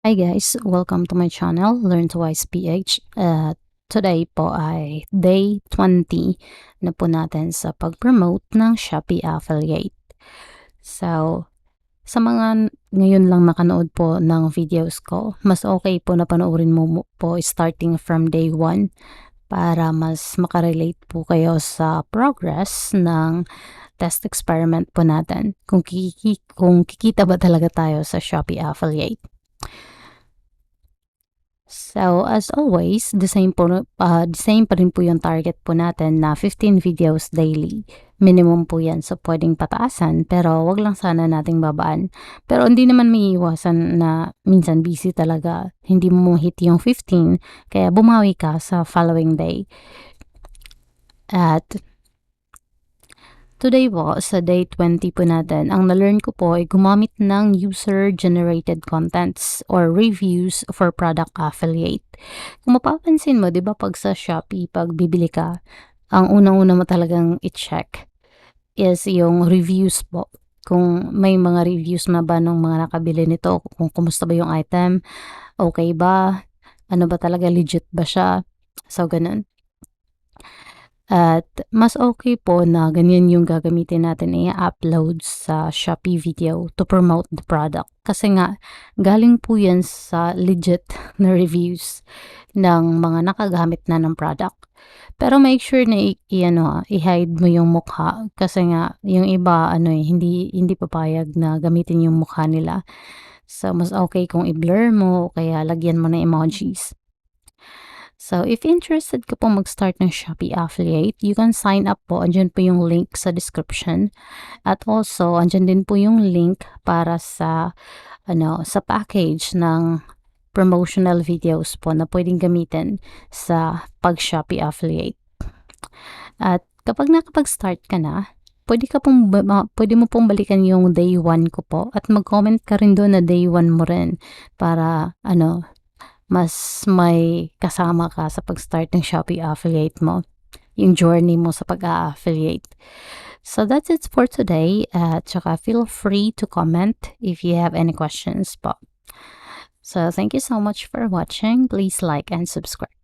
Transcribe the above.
Hi guys, welcome to my channel, Learn to Wise PH. Today po ay day 20 na po natin sa pag-promote ng Shopee Affiliate. So, sa mga ngayon lang nakanood po ng videos ko, mas okay po na panoorin mo po starting from day 1 para mas makarelate po kayo sa progress ng test experiment po natin. Kung kikita ba talaga tayo sa Shopee Affiliate. So, as always, the same pa rin po yung target po natin na 15 videos daily. Minimum po yan. So, pwedeng pataasan, pero wag lang sana nating babaan. Pero hindi naman may iwasan na minsan busy talaga. Hindi mo hit yung 15, kaya bumawi ka sa following day. At today po, sa day 20 po natin, ang na-learn ko po ay gumamit ng user-generated contents or reviews for product affiliate. Kung mapapansin mo, di ba pag sa Shopee, pag bibili ka, ang unang-una mo talagang i-check is yung reviews po. Kung may mga reviews na ba ng mga nakabili nito, kung kumusta ba yung item, okay ba, ano ba talaga, legit ba siya, so ganun. At mas okay po na ganyan yung gagamitin natin i-upload sa Shopee video to promote the product. Kasi nga, galing po yan sa legit na reviews ng mga nakagamit na ng product. Pero make sure na i-hide mo yung mukha kasi nga yung iba hindi papayag na gamitin yung mukha nila. So mas okay kung i-blur mo o kaya lagyan mo ng emojis. So, if interested ka po mag-start ng Shopee Affiliate, you can sign up po. Andyan po yung link sa description. At also, andyan din po yung link para sa package ng promotional videos po na pwedeng gamitin sa pag-Shopee Affiliate. At kapag nakapag-start ka na, pwede mo pong balikan yung day 1 ko po at mag-comment ka rin doon na day 1 mo rin para mas may kasama ka sa pag-start ng Shopee Affiliate mo, yung journey mo sa pag-a-affiliate. So that's it for today. Tsaka feel free to comment if you have any questions po. So thank you so much for watching. Please like and subscribe.